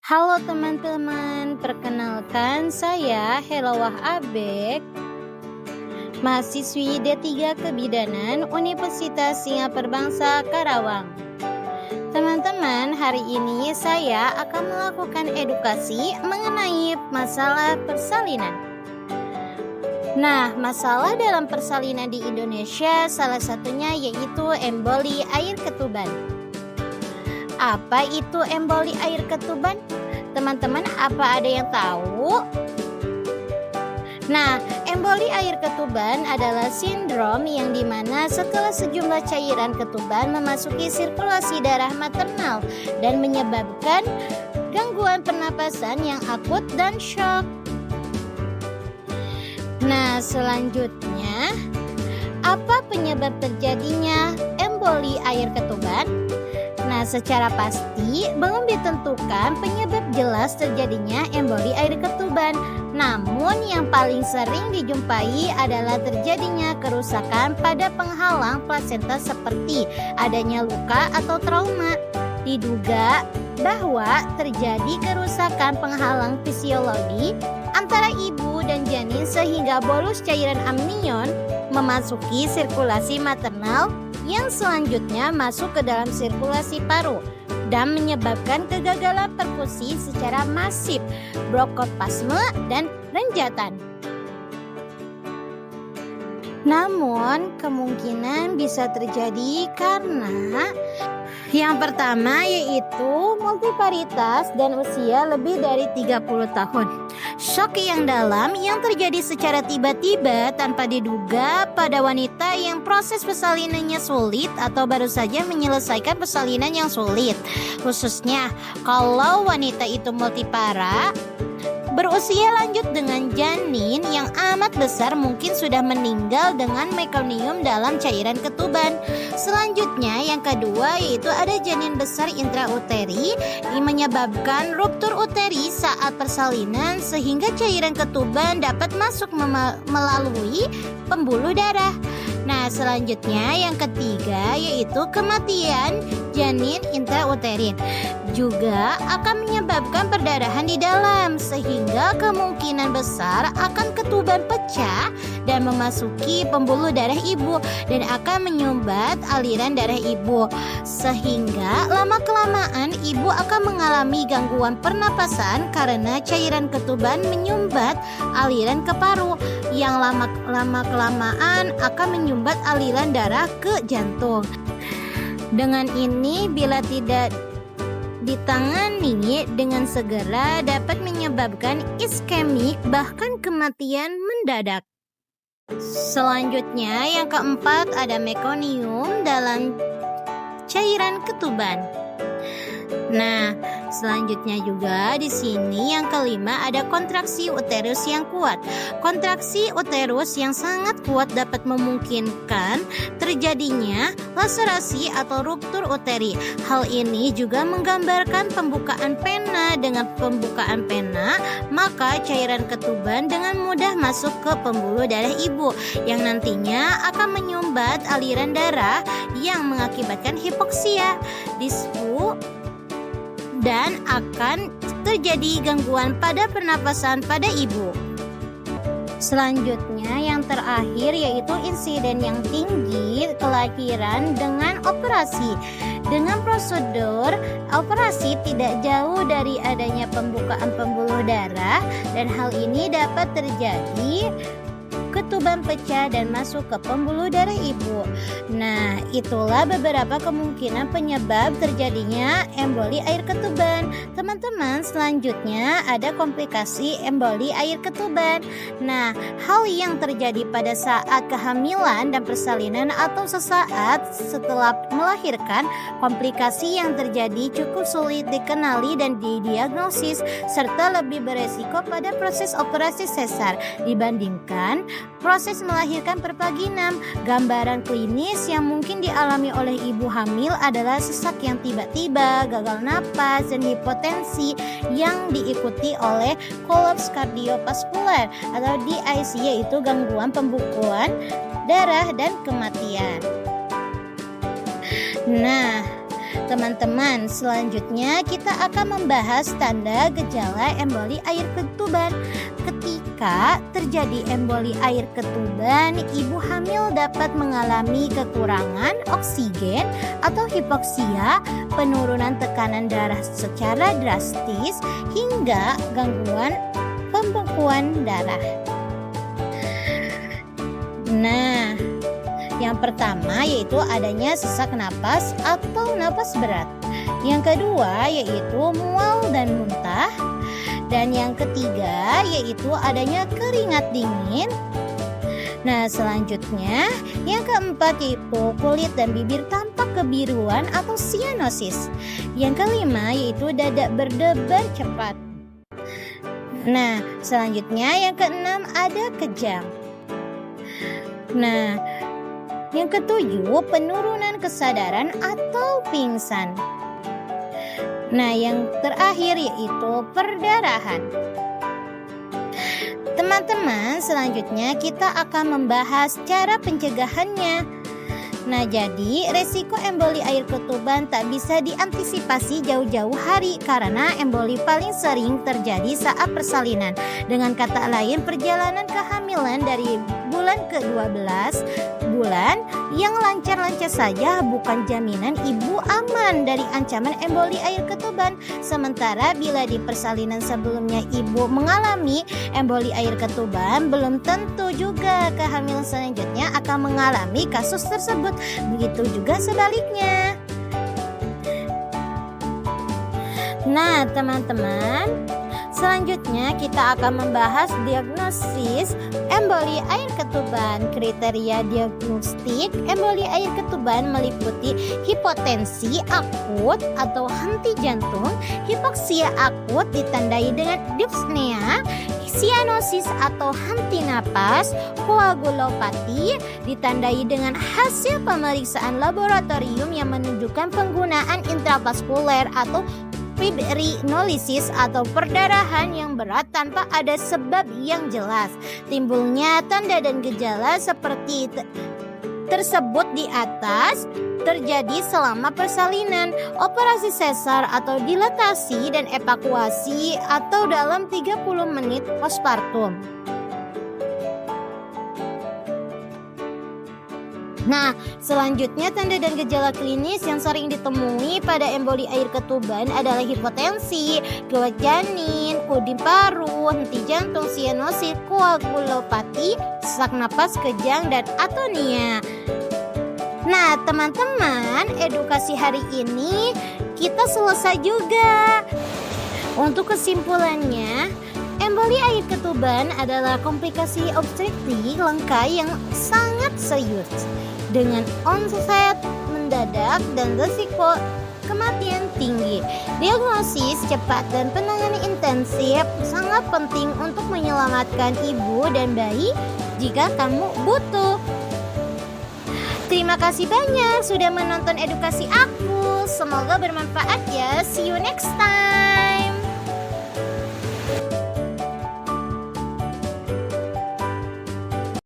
Halo teman-teman, perkenalkan saya Helawah Abek, mahasiswi D3 Kebidanan Universitas Singapura Bangsa Karawang. Teman-teman, hari ini saya akan melakukan edukasi mengenai masalah persalinan. Nah, masalah dalam persalinan di Indonesia salah satunya yaitu emboli air ketuban. Apa itu emboli air ketuban? Teman-teman, apa ada yang tahu? Nah, emboli air ketuban adalah sindrom yang dimana setelah sejumlah cairan ketuban memasuki sirkulasi darah maternal dan menyebabkan gangguan pernapasan yang akut dan shock. Nah, selanjutnya, apa penyebab terjadinya emboli air ketuban? Nah, secara pasti belum ditentukan penyebab jelas terjadinya emboli air ketuban. Namun yang paling sering dijumpai adalah terjadinya kerusakan pada penghalang plasenta seperti adanya luka atau trauma. Diduga bahwa terjadi kerusakan penghalang fisiologi antara ibu dan janin sehingga bolus cairan amnion memasuki sirkulasi maternal yang selanjutnya masuk ke dalam sirkulasi paru dan menyebabkan kegagalan perfusi secara masif, bronkoplasme, dan renjatan. Namun, kemungkinan bisa terjadi karena yang pertama yaitu multiparitas dan usia lebih dari 30 tahun. Shock yang dalam yang terjadi secara tiba-tiba tanpa diduga pada wanita yang proses persalinannya sulit atau baru saja menyelesaikan persalinan yang sulit. Khususnya kalau wanita itu multipara, berusia lanjut dengan janin yang amat besar mungkin sudah meninggal dengan mekonium dalam cairan ketuban. Selanjutnya yang kedua yaitu ada janin besar intrauteri yang menyebabkan ruptur uteri saat persalinan sehingga cairan ketuban dapat masuk melalui pembuluh darah. Nah, selanjutnya yang ketiga yaitu kematian janin intrauterin juga akan menyebabkan perdarahan di dalam sehingga kemungkinan besar akan ketuban pecah dan memasuki pembuluh darah ibu dan akan menyumbat aliran darah ibu sehingga lama-kelamaan ibu akan mengalami gangguan pernapasan karena cairan ketuban menyumbat aliran ke paru yang lama-kelamaan akan menyumbat aliran darah ke jantung. Dengan ini bila tidak ditangani dengan segera dapat menyebabkan iskemik bahkan kematian mendadak. Selanjutnya yang keempat ada mekonium dalam cairan ketuban. Nah, selanjutnya juga di sini yang kelima ada kontraksi uterus yang kuat. Kontraksi uterus yang sangat kuat dapat memungkinkan terjadinya laserasi atau ruptur uteri. Hal ini juga menggambarkan pembukaan pena. Dengan pembukaan pena, maka cairan ketuban dengan mudah masuk ke pembuluh darah ibu yang nantinya akan menyumbat aliran darah yang mengakibatkan hipoksia, disfu, dan akan terjadi gangguan pada pernapasan pada ibu. Selanjutnya yang terakhir yaitu insiden yang tinggi kelahiran dengan operasi. Dengan prosedur operasi tidak jauh dari adanya pembukaan pembuluh darah dan hal ini dapat terjadi ketuban pecah dan masuk ke pembuluh darah ibu. Nah, itulah beberapa kemungkinan penyebab terjadinya emboli air ketuban. Teman-teman, selanjutnya ada komplikasi emboli air ketuban. Nah, hal yang terjadi pada saat kehamilan dan persalinan atau sesaat setelah melahirkan, komplikasi yang terjadi cukup sulit dikenali dan didiagnosis serta lebih beresiko pada proses operasi sesar dibandingkan proses melahirkan perpaginam. Gambaran klinis yang mungkin dialami oleh ibu hamil adalah sesak yang tiba-tiba, gagal napas, dan hipotensi yang diikuti oleh kolaps kardiovaskular atau DIC yaitu gangguan pembekuan darah dan kematian. Nah, Teman-teman, selanjutnya kita akan membahas tanda gejala emboli air ketuban. Ketika terjadi emboli air ketuban, ibu hamil dapat mengalami kekurangan oksigen atau hipoksia, penurunan tekanan darah secara drastis, hingga gangguan pembekuan darah. Nah, yang pertama yaitu adanya sesak napas atau napas berat. Yang kedua yaitu mual dan muntah. Dan yang ketiga yaitu adanya keringat dingin. Nah, selanjutnya yang keempat yaitu kulit dan bibir tampak kebiruan atau sianosis. Yang kelima yaitu dada berdebar cepat. Nah, selanjutnya yang keenam ada kejang. Nah, yang ketujuh penurunan kesadaran atau pingsan. Nah, yang terakhir yaitu perdarahan. Teman-teman, selanjutnya kita akan membahas cara pencegahannya. Nah, jadi resiko emboli air ketuban tak bisa diantisipasi jauh-jauh hari karena emboli paling sering terjadi saat persalinan. Dengan kata lain, perjalanan kehamilan dari bulan ke-12 bulan yang lancar-lancar saja bukan jaminan ibu aman dari ancaman emboli air ketuban. Sementara bila di persalinan sebelumnya ibu mengalami emboli air ketuban, belum tentu juga kehamilan selanjutnya akan mengalami kasus tersebut. Begitu juga sebaliknya. Nah, teman-teman, selanjutnya kita akan membahas diagnosis emboli air ketuban. Kriteria diagnostik emboli air ketuban meliputi hipotensi akut atau henti jantung, hipoksia akut ditandai dengan dyspnea, sianosis atau henti napas, koagulopati ditandai dengan hasil pemeriksaan laboratorium yang menunjukkan penggunaan intravaskuler atau fibrinolisis atau perdarahan yang berat tanpa ada sebab yang jelas. Timbulnya tanda dan gejala seperti tersebut di atas terjadi selama persalinan, operasi sesar atau dilatasi dan evakuasi atau dalam 30 menit postpartum. Nah, selanjutnya tanda dan gejala klinis yang sering ditemui pada emboli air ketuban adalah hipotensi, keluar janin, kuding paru, henti jantung, sianosis, koagulopati, sesak napas, kejang, dan atonia. Nah, teman-teman, edukasi hari ini kita selesai juga. Untuk kesimpulannya, emboli air ketuban adalah komplikasi obstetrik langka yang sangat serius dengan onset mendadak dan risiko kematian tinggi. Diagnosis cepat dan penanganan intensif sangat penting untuk menyelamatkan ibu dan bayi jika kamu butuh. Terima kasih banyak sudah menonton edukasi aku. Semoga bermanfaat ya. See you next time.